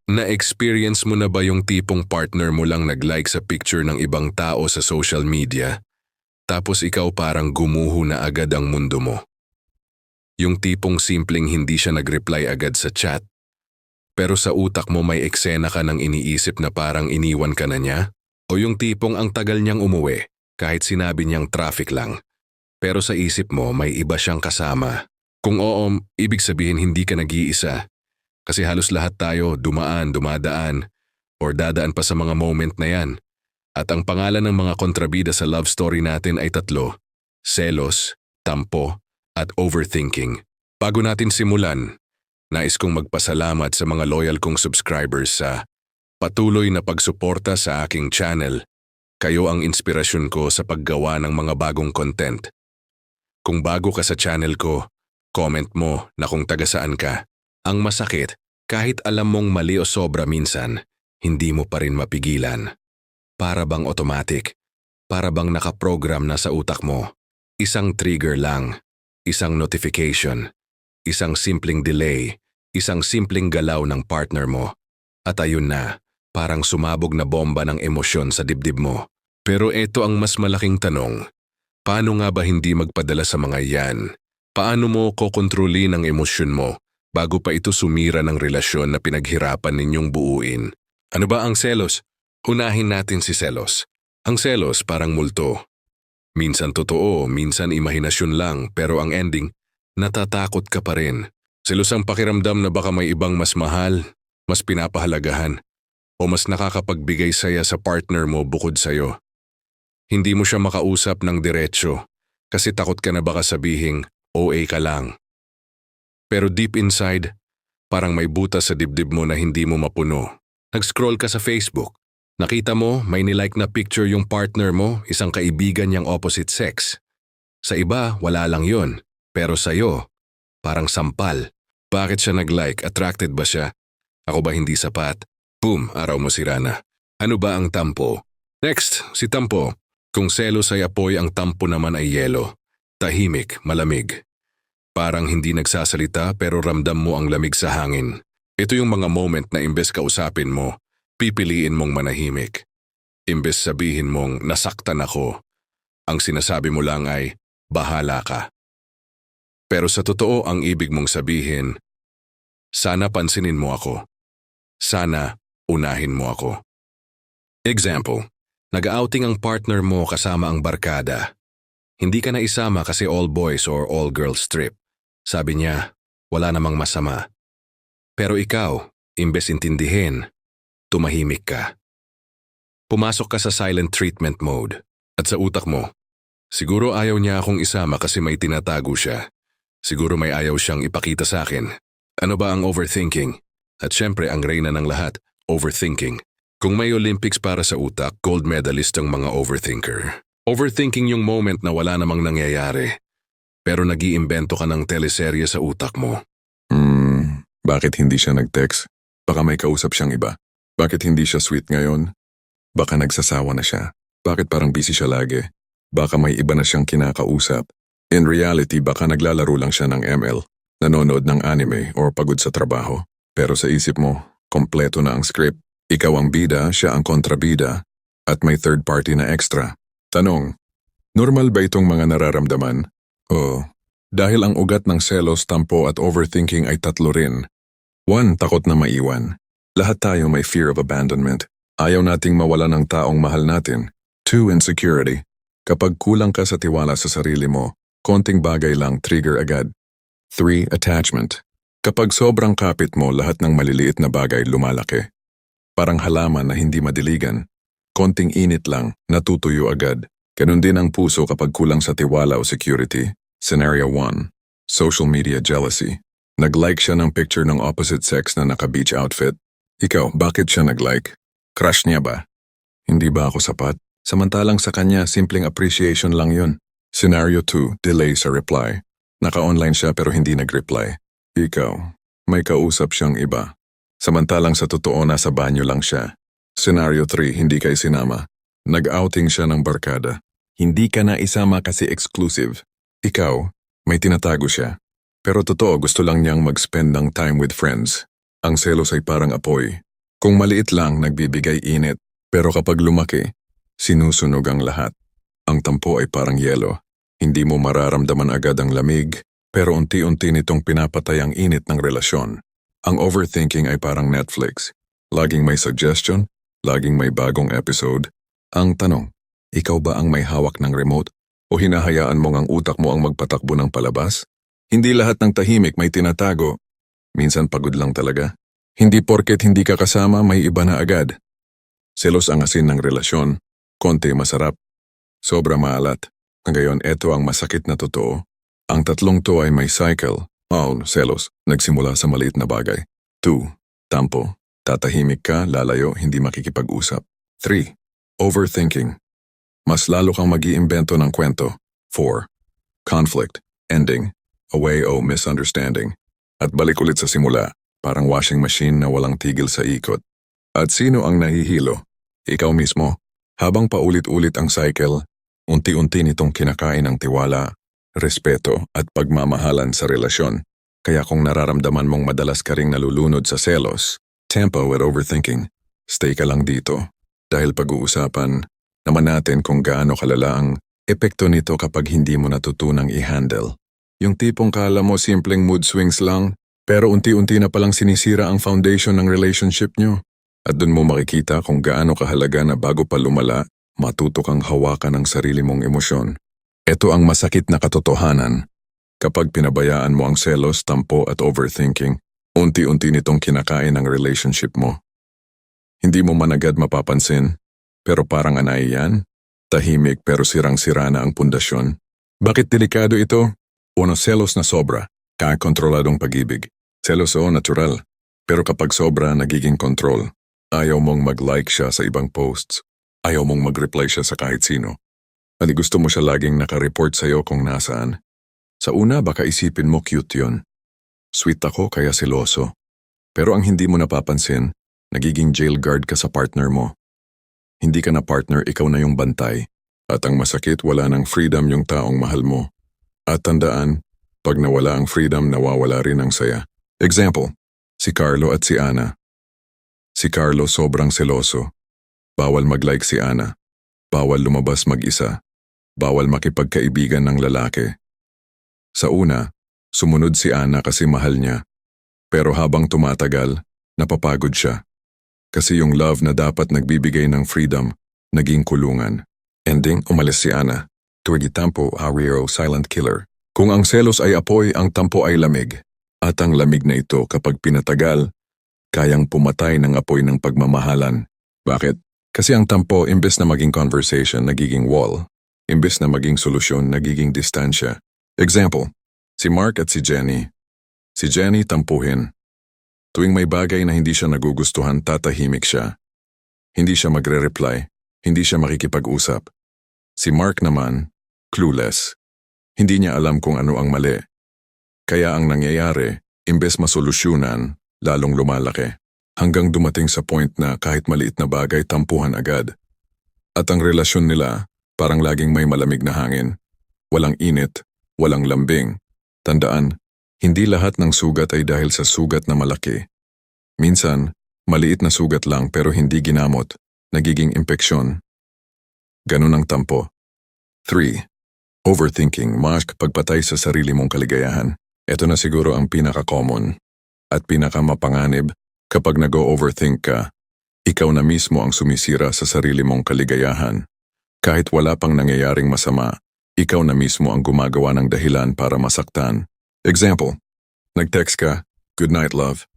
Na-experience mo na ba yung tipong partner mo lang nag-like sa picture ng ibang tao sa social media, tapos ikaw parang gumuho na agad ang mundo mo? Yung tipong simpleng hindi siya nag-reply agad sa chat, pero sa utak mo may eksena ka ng iniisip na parang iniwan ka na niya? O yung tipong ang tagal niyang umuwi, kahit sinabi niyang traffic lang, pero sa isip mo may iba siyang kasama? Kung oo, ibig sabihin hindi ka nag-iisa. Kasi halos lahat tayo dumadaan, or dadaan pa sa mga moment na yan. At ang pangalan ng mga kontrabida sa love story natin ay tatlo: selos, tampo, at overthinking. Bago natin simulan, nais kong magpasalamat sa mga loyal kong subscribers sa patuloy na pagsuporta sa aking channel. Kayo ang inspirasyon ko sa paggawa ng mga bagong content. Kung bago ka sa channel ko, comment mo na kung taga saan ka. Ang masakit, kahit alam mong mali o sobra minsan, hindi mo pa rin mapigilan. Para bang automatic, para bang nakaprogram na sa utak mo. Isang trigger lang, isang notification, isang simpleng delay, isang simpleng galaw ng partner mo. At ayun na, parang sumabog na bomba ng emosyon sa dibdib mo. Pero ito ang mas malaking tanong. Paano nga ba hindi magpadala sa mga yan? Paano mo kokontrolin ang emosyon mo bago pa ito sumira ng relasyon na pinaghirapan ninyong buuin? Ano ba ang selos? Unahin natin si selos. Ang selos parang multo. Minsan totoo, minsan imahinasyon lang, pero ang ending, natatakot ka pa rin. Selos ang pakiramdam na baka may ibang mas mahal, mas pinapahalagahan, o mas nakakapagbigay saya sa partner mo bukod sa'yo. Hindi mo siya makausap ng diretsyo kasi takot ka na baka sabihing OA ka lang. Pero deep inside, parang may butas sa dibdib mo na hindi mo mapuno. Nag-scroll ka sa Facebook. Nakita mo may nilike na picture yung partner mo, isang kaibigan niyang opposite sex. Sa iba, wala lang yun. Pero sa'yo, parang sampal. Bakit siya nag-like? Attracted ba siya? Ako ba hindi sapat? Boom, araw mo sira na. Ano ba ang tampo? Next, si tampo. Kung selos ay apoy, ang tampo naman ay yelo. Tahimik, malamig. Parang hindi nagsasalita pero ramdam mo ang lamig sa hangin. Ito yung mga moment na imbes kausapin mo, pipiliin mong manahimik. Imbes sabihin mong nasaktan ako, ang sinasabi mo lang ay bahala ka. Pero sa totoo ang ibig mong sabihin, sana pansinin mo ako. Sana unahin mo ako. Example, nag-outing ang partner mo kasama ang barkada. Hindi ka na isama kasi all boys or all girls trip. Sabi niya, wala namang masama. Pero ikaw, imbes intindihin, tumahimik ka. Pumasok ka sa silent treatment mode. At sa utak mo, siguro ayaw niya akong isama kasi may tinatago siya. Siguro may ayaw siyang ipakita sa akin. Ano ba ang overthinking? At syempre ang reyna ng lahat, overthinking. Kung may Olympics para sa utak, gold medalist ang mga overthinker. Overthinking yung moment na wala namang nangyayari. Pero nag-iimbento ka ng teleserye sa utak mo. Bakit hindi siya nag-text? Baka may kausap siyang iba. Bakit hindi siya sweet ngayon? Baka nagsasawa na siya. Bakit parang busy siya lagi? Baka may iba na siyang kinakausap. In reality, baka naglalaro lang siya ng ML, nanonood ng anime o pagod sa trabaho. Pero sa isip mo, kompleto na ang script. Ikaw ang bida, siya ang kontrabida, at may third party na extra. Tanong, normal ba itong mga nararamdaman? O, dahil ang ugat ng selos, tampo at overthinking ay tatlo rin. 1. Takot na maiwan. Lahat tayo may fear of abandonment. Ayaw nating mawala ng taong mahal natin. 2. Insecurity. Kapag kulang ka sa tiwala sa sarili mo, konting bagay lang trigger agad. 3. Attachment. Kapag sobrang kapit mo, lahat ng maliliit na bagay lumalaki. Parang halaman na hindi madiligan. Konting init lang, natutuyo agad. Ganun din ang puso kapag kulang sa tiwala o security. Scenario 1. Social media jealousy. Nag-like siya ng picture ng opposite sex na naka-beach outfit. Ikaw, bakit siya nag-like? Crush niya ba? Hindi ba ako sapat? Samantalang sa kanya, simpleng appreciation lang yun. Scenario 2. Delay sa reply. Naka-online siya pero hindi nag-reply. Ikaw, may kausap siyang iba. Samantalang sa totoo nasa banyo lang siya. Scenario 3. Hindi kayo sinama. Nag-outing siya ng barkada. Hindi ka na isama kasi exclusive. Ikaw, may tinatago siya. Pero totoo gusto lang niyang mag-spend ng time with friends. Ang selos ay parang apoy. Kung maliit lang, nagbibigay init. Pero kapag lumaki, sinusunog ang lahat. Ang tampo ay parang yelo. Hindi mo mararamdaman agad ang lamig, pero unti-unti nitong pinapatay ang init ng relasyon. Ang overthinking ay parang Netflix. Laging may suggestion, laging may bagong episode. Ang tanong, ikaw ba ang may hawak ng remote o hinahayaan mong ang utak mo ang magpatakbo ng palabas? Hindi lahat ng tahimik may tinatago. Minsan pagod lang talaga. Hindi porket hindi ka kasama may iba na agad. Selos ang asin ng relasyon, konti masarap, sobra maalat. Ngayon, eto ang masakit na totoo. Ang tatlong to ay may cycle. Selos, nagsimula sa maliit na bagay. 2. Tampo. Tatahimik ka, lalayo, hindi makikipag-usap. 3. Overthinking. Mas lalo kang mag-iimbento ng kwento. 4. Conflict. Ending. Away o misunderstanding. At balik ulit sa simula, parang washing machine na walang tigil sa ikot. At sino ang nahihilo? Ikaw mismo. Habang paulit-ulit ang cycle, unti-unti nitong kinakain ang tiwala, respeto at pagmamahalan sa relasyon. Kaya kung nararamdaman mong madalas ka ring nalulunod sa selos, tempo at overthinking, stay ka lang dito. Dahil pag-uusapan naman natin kung gaano kalala ang epekto nito kapag hindi mo natutunang i-handle. Yung tipong kala mo simpleng mood swings lang, pero unti-unti na palang sinisira ang foundation ng relationship nyo. At dun mo makikita kung gaano kahalaga na bago pa lumala, matuto kang hawakan ang sarili mong emosyon. Ito ang masakit na katotohanan. Kapag pinabayaan mo ang selos, tampo at overthinking, unti-unti nitong kinakain ang relationship mo. Hindi mo man agad mapapansin, pero parang anay yan. Tahimik pero sirang-sira na ang pundasyon. Bakit delikado ito? Uno, selos na sobra, kakontroladong pag-ibig. Selos o natural, pero kapag sobra, nagiging control. Ayaw mong mag-like siya sa ibang posts. Ayaw mong mag-reply siya sa kahit sino. At gusto mo siya laging nakareport sa'yo kung nasaan. Sa una, baka isipin mo cute yun. Sweet ako kaya seloso. Pero ang hindi mo napapansin, nagiging jail guard ka sa partner mo. Hindi ka na partner, ikaw na yung bantay. At ang masakit, wala ng freedom yung taong mahal mo. At tandaan, pag nawala ang freedom, nawawala rin ang saya. Example, si Carlo at si Ana. Si Carlo sobrang seloso. Bawal mag-like si Ana. Bawal lumabas mag-isa. Bawal makipagkaibigan ng lalaki. Sa una, sumunod si Ana kasi mahal niya. Pero habang tumatagal, napapagod siya. Kasi yung love na dapat nagbibigay ng freedom, naging kulungan. Ending, umalis si Ana. Tuwagi tampo, Ariero, silent killer. Kung ang selos ay apoy, ang tampo ay lamig. At ang lamig na ito kapag pinatagal, kayang pumatay ng apoy ng pagmamahalan. Bakit? Kasi ang tampo, imbes na maging conversation, nagiging wall. Imbes na maging solusyon, nagiging distansya. Example, si Mark at si Jenny. Si Jenny tampuhin. Tuwing may bagay na hindi siya nagugustuhan, tatahimik siya. Hindi siya magre-reply. Hindi siya makikipag-usap. Si Mark naman, clueless. Hindi niya alam kung ano ang mali. Kaya ang nangyayari, imbes masolusyunan, lalong lumalaki. Hanggang dumating sa point na kahit maliit na bagay tampuhan agad. At ang relasyon nila, parang laging may malamig na hangin. Walang init, walang lambing. Tandaan, hindi lahat ng sugat ay dahil sa sugat na malaki. Minsan, maliit na sugat lang pero hindi ginamot, nagiging impeksyon. Ganun ang tampo. 3. Overthinking, pagpatay sa sarili mong kaligayahan. Ito na siguro ang pinaka-common. At pinakamapanganib, kapag nag-overthink ka, ikaw na mismo ang sumisira sa sarili mong kaligayahan. Kahit wala pang nangyayaring masama, ikaw na mismo ang gumagawa ng dahilan para masaktan. Example, nag-text ka, "Good night, love."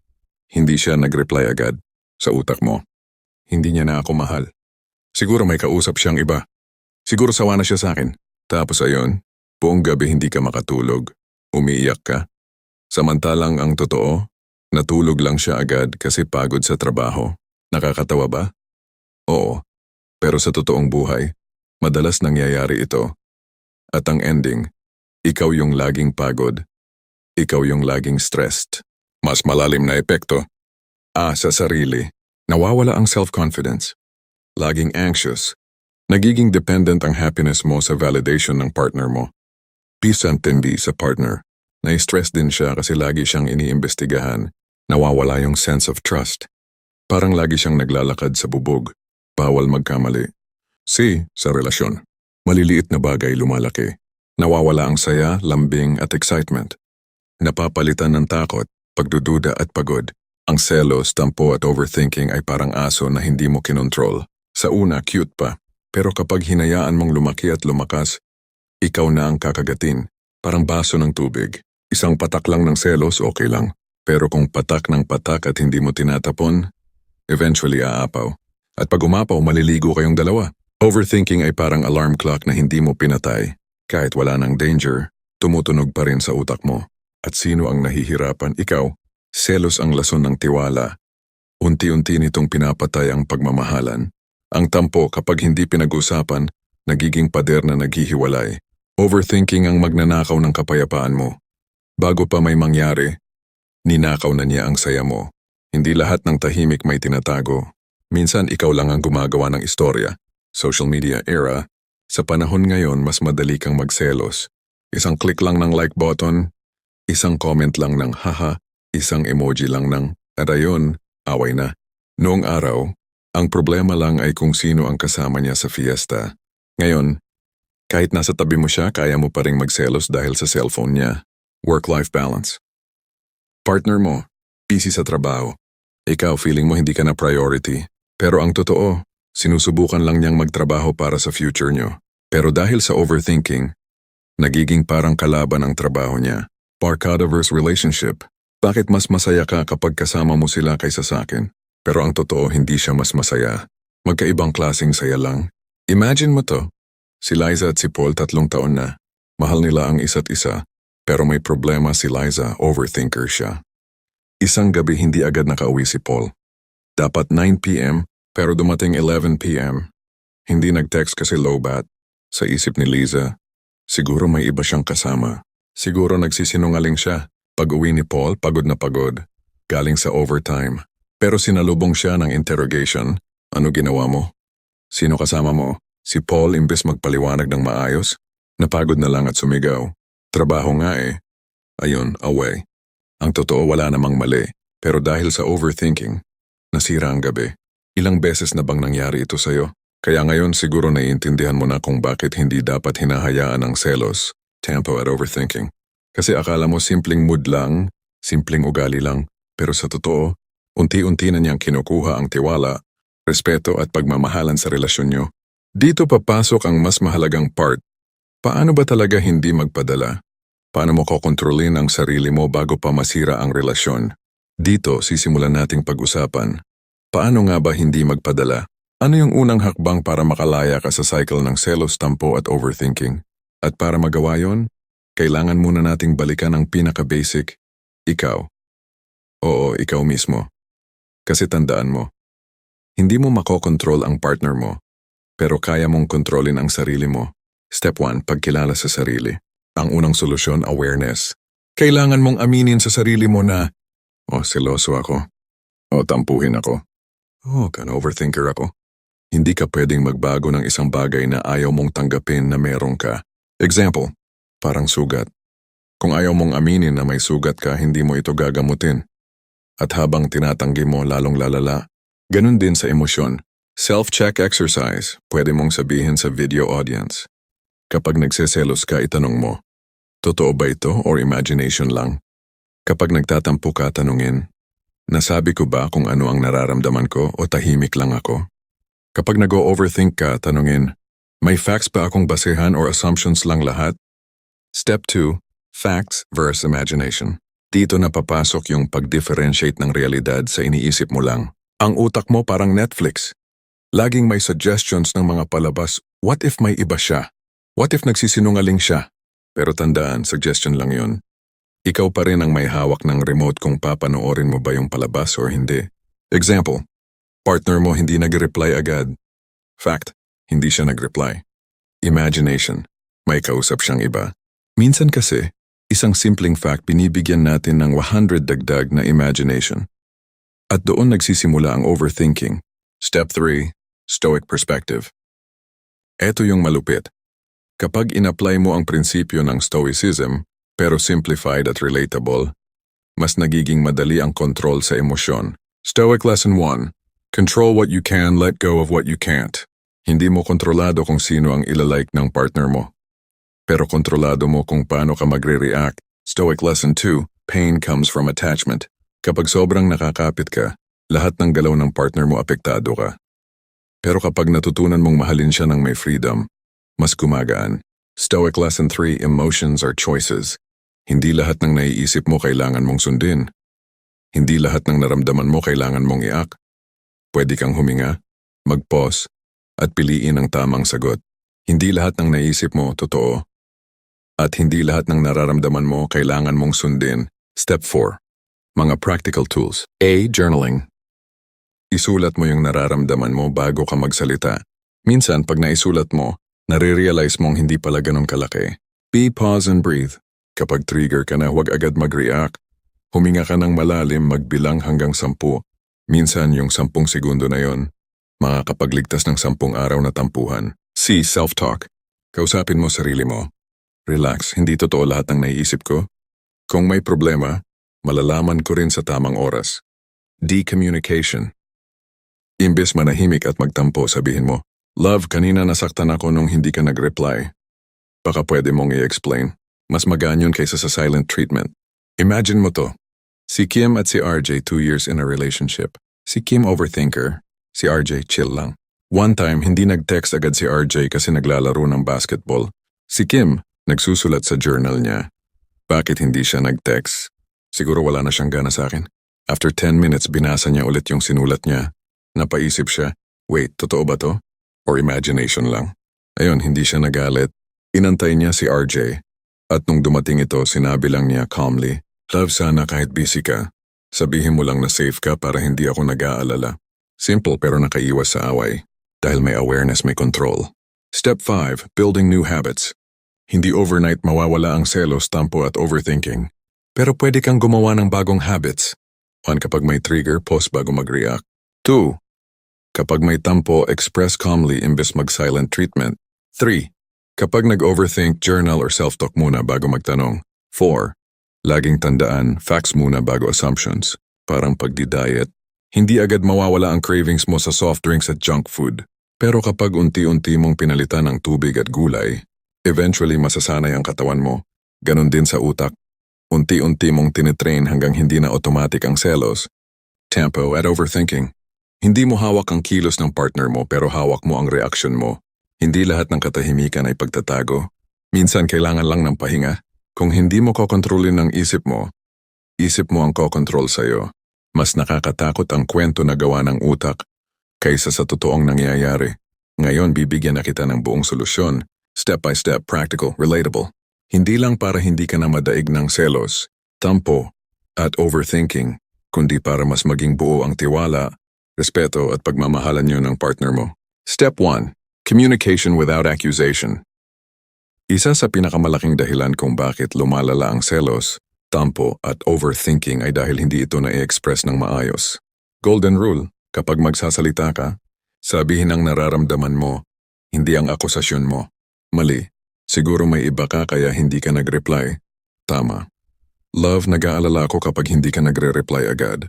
Hindi siya nag-reply agad. Sa utak mo, hindi niya na ako mahal. Siguro may kausap siyang iba. Siguro sawa na siya sa akin. Tapos ayon, buong gabi hindi ka makatulog. Umiiyak ka. Samantalang ang totoo, natulog lang siya agad kasi pagod sa trabaho. Nakakatawa ba? Oo. Pero sa totoong buhay, madalas nangyayari ito. At ang ending, ikaw yung laging pagod. Ikaw yung laging stressed. Mas malalim na epekto. Sa sarili. Nawawala ang self-confidence. Laging anxious. Nagiging dependent ang happiness mo sa validation ng partner mo. Peace and tindi sa partner. Na-stress din siya kasi lagi siyang iniimbestigahan. Nawawala yung sense of trust. Parang lagi siyang naglalakad sa bubog. Bawal magkamali. C. Sa relasyon. Maliliit na bagay lumalaki. Nawawala ang saya, lambing at excitement. Napapalitan ng takot, pagdududa at pagod. Ang selos, tampo at overthinking ay parang aso na hindi mo kinontrol. Sa una, cute pa. Pero kapag hinayaan mong lumaki at lumakas, ikaw na ang kakagatin. Parang baso ng tubig. Isang patak lang ng selos, okay lang. Pero kung patak ng patak at hindi mo tinatapon, eventually aapaw. At pag umapaw, maliligo kayong dalawa. Overthinking ay parang alarm clock na hindi mo pinatay. Kahit wala ng danger, tumutunog pa rin sa utak mo. At sino ang nahihirapan? Ikaw. Selos ang lason ng tiwala. Unti-unti nitong pinapatay ang pagmamahalan. Ang tampo kapag hindi pinag-usapan, nagiging pader na naghihiwalay. Overthinking ang magnanakaw ng kapayapaan mo. Bago pa may mangyari, ninakaw na niya ang saya mo. Hindi lahat ng tahimik may tinatago. Minsan ikaw lang ang gumagawa ng istorya. Social media era, sa panahon ngayon mas madali kang magselos. Isang click lang ng like button, isang comment lang ng haha, isang emoji lang ng at ayun, away na. Noong araw, ang problema lang ay kung sino ang kasama niya sa fiesta. Ngayon, kahit nasa tabi mo siya, kaya mo pa ring magselos dahil sa cellphone niya. Work-life balance. Partner mo, busy sa trabaho. Ikaw feeling mo hindi ka na priority. Pero ang totoo, sinusubukan lang niyang magtrabaho para sa future niyo. Pero dahil sa overthinking, nagiging parang kalaban ang trabaho niya. Barkada versus relationship. Bakit mas masaya ka kapag kasama mo sila kaysa sa akin? Pero ang totoo, hindi siya mas masaya. Magkaibang klaseng saya lang. Imagine mo to. Si Liza at si Paul 3 taon na. Mahal nila ang isa't isa. Pero may problema si Liza, overthinker siya. Isang gabi hindi agad nakauwi si Paul. Dapat 9 p.m. pero dumating 11 p.m. Hindi nag-text kasi lowbat. Sa isip ni Liza, siguro may iba siyang kasama. Siguro nagsisinungaling siya. Pag-uwi ni Paul, pagod na pagod. Galing sa overtime. Pero sinalubong siya ng interrogation. Ano ginawa mo? Sino kasama mo? Si Paul imbes magpaliwanag ng maayos? Napagod na lang at sumigaw. Trabaho nga eh. Ayun, away. Ang totoo wala namang mali. Pero dahil sa overthinking, nasira ang gabi. Ilang beses na bang nangyari ito sa'yo? Kaya ngayon siguro naiintindihan mo na kung bakit hindi dapat hinahayaan ang selos, tempo at overthinking. Kasi akala mo simpleng mood lang, simpleng ugali lang, pero sa totoo, unti-unti na niyang kinukuha ang tiwala, respeto at pagmamahalan sa relasyon niyo. Dito papasok ang mas mahalagang part. Paano ba talaga hindi magpadala? Paano mo kokontrolin ang sarili mo bago pa masira ang relasyon? Dito sisimulan nating pag-usapan. Paano nga ba hindi magpadala? Ano yung unang hakbang para makalaya ka sa cycle ng selos, tampo at overthinking? At para magawa yon, kailangan muna nating balikan ang pinaka-basic, ikaw. Oo, ikaw mismo. Kasi tandaan mo, hindi mo makokontrol ang partner mo, pero kaya mong kontrolin ang sarili mo. Step 1, pagkilala sa sarili. Ang unang solusyon, awareness. Kailangan mong aminin sa sarili mo na, seloso ako. Tampuhin ako. Overthinker ako. Hindi ka pwedeng magbago ng isang bagay na ayaw mong tanggapin na meron ka. Example, parang sugat. Kung ayaw mong aminin na may sugat ka, hindi mo ito gagamutin. At habang tinatanggi mo, lalong lalala. Ganun din sa emosyon. Self-check exercise, pwede mong sabihin sa video audience. Kapag nagseselos ka, itanong mo, totoo ba ito or imagination lang? Kapag nagtatampo ka, tanungin, nasabi ko ba kung ano ang nararamdaman ko o tahimik lang ako? Kapag nag-o-overthink ka, tanungin, may facts ba akong basehan or assumptions lang lahat? Step 2, facts versus imagination. Dito na papasok yung pag-differentiate ng realidad sa iniisip mo lang. Ang utak mo parang Netflix. Laging may suggestions ng mga palabas, what if may iba siya? What if nagsisinungaling siya? Pero tandaan, suggestion lang yun. Ikaw pa rin ang may hawak ng remote kung papanoorin mo ba yung palabas or hindi. Example, partner mo hindi nag-reply agad. Fact, hindi siya nag-reply. Imagination, may kausap siyang iba. Minsan kasi, isang simpleng fact binibigyan natin ng 100 dagdag na imagination. At doon nagsisimula ang overthinking. Step 3, Stoic perspective. Ito yung malupit. Kapag in-apply mo ang prinsipyo ng Stoicism, pero simplified at relatable, mas nagiging madali ang control sa emosyon. Stoic Lesson 1, Control what you can, let go of what you can't. Hindi mo kontrolado kung sino ang ilalike ng partner mo. Pero kontrolado mo kung paano ka magre-react. Stoic Lesson 2, Pain comes from attachment. Kapag sobrang nakakapit ka, lahat ng galaw ng partner mo apektado ka. Pero kapag natutunan mong mahalin siya ng may freedom, mas gumagaan. Stoic Lesson 3, Emotions are choices. Hindi lahat ng naiisip mo kailangan mong sundin. Hindi lahat ng naramdaman mo kailangan mong iak. Pwede kang huminga, mag-pause, at piliin ang tamang sagot. Hindi lahat ng naisip mo totoo. At hindi lahat ng nararamdaman mo kailangan mong sundin. Step 4. Mga practical tools. A. Journaling. Isulat mo yung nararamdaman mo bago ka magsalita. Minsan, pag naisulat mo, nare-realize mong hindi pala ganun kalaki. B. Pause and breathe. Kapag trigger ka na, huwag agad mag-react. Huminga ka ng malalim, magbilang hanggang 10. Minsan, yung 10 segundo na yon, makakapagligtas ng 10 araw na tampuhan. C. Self-talk. Kausapin mo sarili mo. Relax, hindi totoo lahat ng naiisip ko. Kung may problema, malalaman ko rin sa tamang oras. D. Communication. Imbes manahimik at magtampo, sabihin mo, Love, kanina nasaktan ako nung hindi ka nag-reply. Baka pwede mong i-explain. Mas magaan yun kaysa sa silent treatment. Imagine mo to. Si Kim at si RJ 2 years in a relationship. Si Kim overthinker, si RJ chill lang. One time, hindi nag-text agad si RJ kasi naglalaro ng basketball. Si Kim, nagsusulat sa journal niya. Bakit hindi siya nag-text? Siguro wala na siyang gana sa akin. After 10 minutes, binasa niya ulit yung sinulat niya. Napaisip siya, wait, totoo ba to? Or imagination lang? Ayun, hindi siya nagalit. Inantay niya si RJ. At nung dumating ito, sinabi lang niya calmly, Love, sana kahit busy ka, sabihin mo lang na safe ka para hindi ako nag-aalala. Simple pero nakaiwas sa away. Dahil may awareness, may control. Step 5. Building new habits. Hindi overnight mawawala ang selos, tampo at overthinking. Pero pwede kang gumawa ng bagong habits. 1. Kapag may trigger, pause bago mag-react. 2. Kapag may tampo, express calmly imbes mag-silent treatment. 3. Kapag nag-overthink, journal or self-talk muna bago magtanong. 4. Laging tandaan, facts muna bago assumptions. Parang pagdi-diet. Hindi agad mawawala ang cravings mo sa soft drinks at junk food. Pero kapag unti-unti mong pinalitan ng tubig at gulay, eventually masasanay ang katawan mo. Ganon din sa utak. Unti-unti mong tinitrain hanggang hindi na automatic ang selos. Tempo at overthinking. Hindi mo hawak ang kilos ng partner mo pero hawak mo ang reaksyon mo. Hindi lahat ng katahimikan ay pagtatago. Minsan kailangan lang ng pahinga. Kung hindi mo kokontrolin ang isip mo ang kokontrol sa'yo. Mas nakakatakot ang kwento na gawa ng utak kaysa sa totoong nangyayari. Ngayon bibigyan na kita ng buong solusyon. Step by step, practical, relatable. Hindi lang para hindi ka na madaig ng selos, tampo, at overthinking, kundi para mas maging buo ang tiwala, respeto at pagmamahalan niyo ng partner mo. Step 1. Communication without accusation. Isa sa pinakamalaking dahilan kung bakit lumalala ang selos, tampo at overthinking ay dahil hindi ito na-i-express ng maayos. Golden rule, kapag magsasalita ka, sabihin ang nararamdaman mo, hindi ang akusasyon mo. Mali, siguro may iba ka kaya hindi ka nag-reply. Tama. Love, nag-aalala ako kapag hindi ka nagre-reply agad.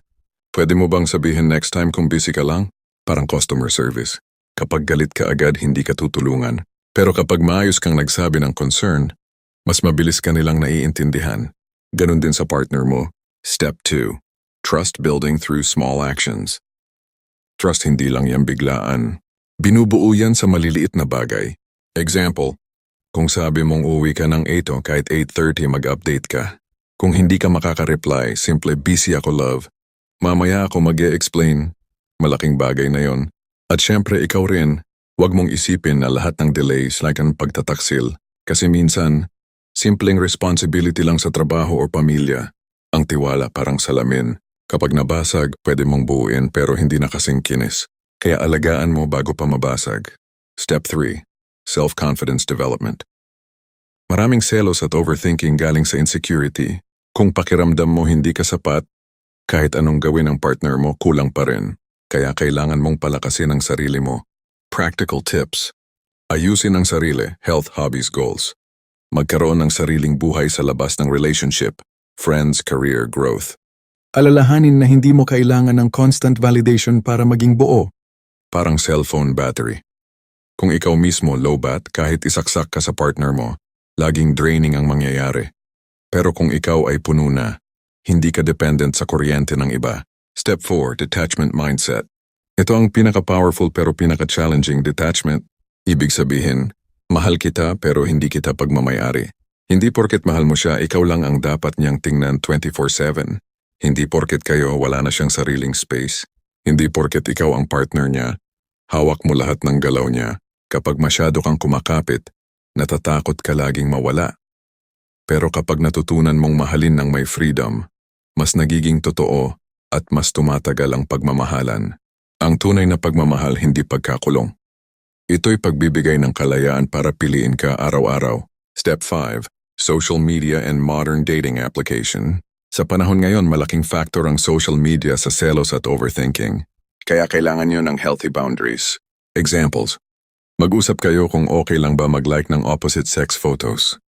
Pwede mo bang sabihin next time kung busy ka lang? Parang customer service. Kapag galit ka agad, hindi ka tutulungan. Pero kapag maayos kang nagsabi ng concern, mas mabilis ka nilang naiintindihan. Ganon din sa partner mo. Step 2. Trust building through small actions. Trust hindi lang yan biglaan. Binubuo yan sa maliliit na bagay. Example, kung sabi mong uwi ka ng 8 kahit 8:30 mag-update ka. Kung hindi ka makaka-reply, simple busy ako love. Mamaya ako mag-e-explain. Malaking bagay na yon. At syempre ikaw rin, huwag mong isipin na lahat ng delays like ang pagtataksil. Kasi minsan, simpleng responsibility lang sa trabaho o pamilya. Ang tiwala parang salamin. Kapag nabasag, pwede mong buuin pero hindi nakasingkinis. Kaya alagaan mo bago pa mabasag. Step 3. Self-confidence development. Maraming selos at overthinking galing sa insecurity. Kung pakiramdam mo hindi ka sapat, kahit anong gawin ng partner mo, kulang pa rin. Kaya kailangan mong palakasin ang sarili mo. Practical tips. Ayusin ang sarili, health, hobbies, goals. Magkaroon ng sariling buhay sa labas ng relationship, friends, career, growth. Alalahanin na hindi mo kailangan ng constant validation para maging buo. Parang cellphone battery. Kung ikaw mismo low-bat kahit isaksak ka sa partner mo, laging draining ang mangyayari. Pero kung ikaw ay puno na, hindi ka dependent sa kuryente ng iba. Step 4, detachment mindset. Ito ang pinaka-powerful pero pinaka-challenging detachment. Ibig sabihin, mahal kita pero hindi kita pagmamayari. Hindi porket mahal mo siya, ikaw lang ang dapat niyang tingnan 24/7. Hindi porket kayo wala na siyang sariling space. Hindi porket ikaw ang partner niya, hawak mo lahat ng galaw niya. Kapag masyado kang kumakapit, natatakot ka laging mawala. Pero kapag natutunan mong mahalin ng may freedom, mas nagiging totoo at mas tumatagal ang pagmamahalan. Ang tunay na pagmamahal hindi pagkakulong. Ito'y pagbibigay ng kalayaan para piliin ka araw-araw. Step 5. Social media and modern dating application. Sa panahon ngayon, malaking factor ang social media sa selos at overthinking. Kaya kailangan nyo ng healthy boundaries. Examples. Mag-usap kayo kung okay lang ba mag-like ng opposite sex photos.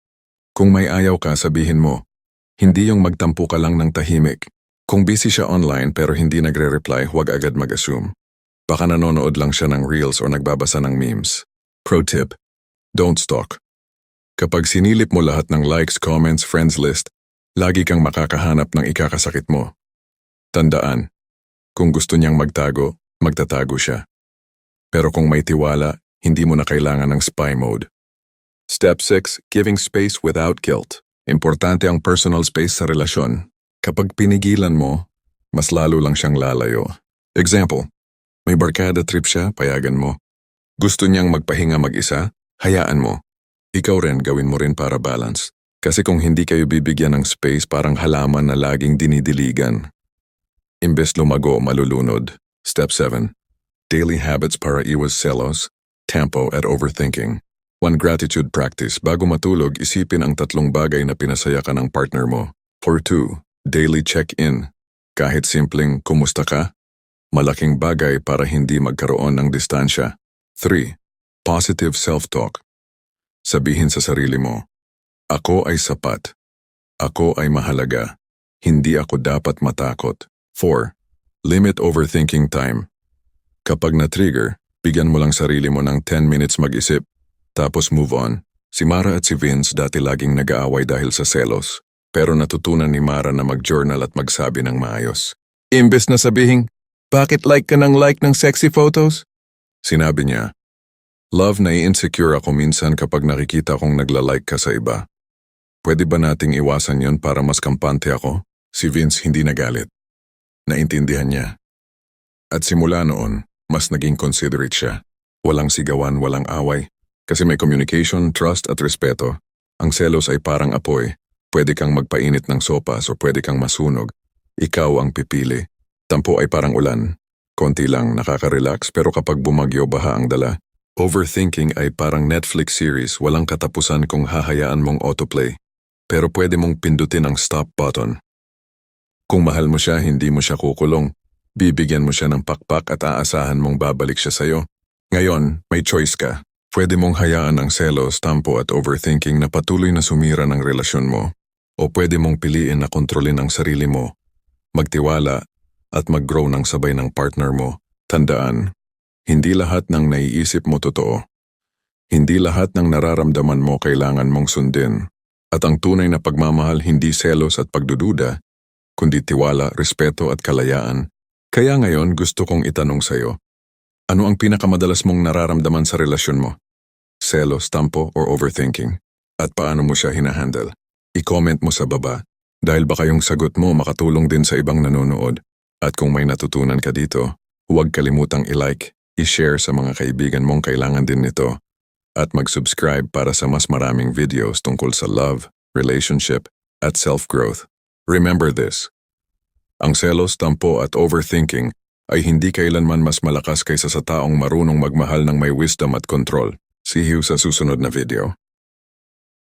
Kung may ayaw ka, sabihin mo. Hindi yung magtampo ka lang ng tahimik. Kung busy siya online pero hindi nagre-reply, huwag agad mag-assume. Baka nanonood lang siya ng reels o nagbabasa ng memes. Pro tip, don't stalk. Kapag sinilip mo lahat ng likes, comments, friends list, lagi kang makakahanap ng ikakasakit mo. Tandaan, kung gusto niyang magtago, magtatago siya. Pero kung may tiwala, hindi mo na kailangan ng spy mode. Step 6. Giving space without guilt. Importante ang personal space sa relasyon. Kapag pinigilan mo, mas lalo lang siyang lalayo. Example, may barkada trip siya, payagan mo. Gusto niyang magpahinga mag-isa, hayaan mo. Ikaw rin, gawin mo rin para balance. Kasi kung hindi kayo bibigyan ng space, parang halaman na laging dinidiligan. Imbes lumago, malulunod. Step 7. Daily habits para iwas selos, tempo at overthinking. 1. Gratitude practice. Bago matulog, isipin ang 3 bagay na pinasaya ka ng partner mo. For 2. Daily check-in. Kahit simpleng kumusta ka, malaking bagay para hindi magkaroon ng distansya. 3. Positive self-talk. Sabihin sa sarili mo, ako ay sapat. Ako ay mahalaga. Hindi ako dapat matakot. 4. Limit overthinking time. Kapag na-trigger, bigyan mo lang sarili mo ng 10 minutes mag-isip, tapos move on. Si Mara at si Vince dati laging nag-aaway dahil sa selos. Pero natutunan ni Mara na mag-journal at magsabi ng maayos. Imbes na sabihing, bakit like ka ng sexy photos? Sinabi niya, love, nai-insecure ako minsan kapag nakikita kong nagla-like ka sa iba. Pwede ba nating iwasan yon para mas kampante ako? Si Vince hindi nagalit. Naintindihan niya. At simula noon, mas naging considerate siya. Walang sigawan, walang away. Kasi may communication, trust at respeto. Ang selos ay parang apoy. Pwede kang magpainit ng sopas o pwede kang masunog. Ikaw ang pipili. Tampo ay parang ulan. Konti lang nakaka-relax pero kapag bumagyo baha ang dala. Overthinking ay parang Netflix series, walang katapusan kung hahayaan mong autoplay. Pero pwede mong pindutin ang stop button. Kung mahal mo siya, hindi mo siya kukulong. Bibigyan mo siya ng pakpak at aasahan mong babalik siya sa'yo. Ngayon, may choice ka. Pwede mong hayaan ang selos, tampo at overthinking na patuloy na sumira ng relasyon mo. O pwede mong piliin na kontrolin ang sarili mo, magtiwala at mag-grow ng sabay ng partner mo. Tandaan, hindi lahat ng naiisip mo totoo. Hindi lahat ng nararamdaman mo kailangan mong sundin. At ang tunay na pagmamahal hindi selos at pagdududa, kundi tiwala, respeto at kalayaan. Kaya ngayon gusto kong itanong sa'yo, ano ang pinakamadalas mong nararamdaman sa relasyon mo? Selos, tampo, or overthinking? At paano mo siya hinahandle? I-comment mo sa baba dahil baka yung sagot mo makatulong din sa ibang nanonood. At kung may natutunan ka dito, huwag kalimutang i-like, i-share sa mga kaibigan mong kailangan din nito, at mag-subscribe para sa mas maraming videos tungkol sa love, relationship, at self-growth. Remember this. Ang selos, tampo at overthinking ay hindi kailanman mas malakas kaysa sa taong marunong magmahal ng may wisdom at control. See you sa susunod na video.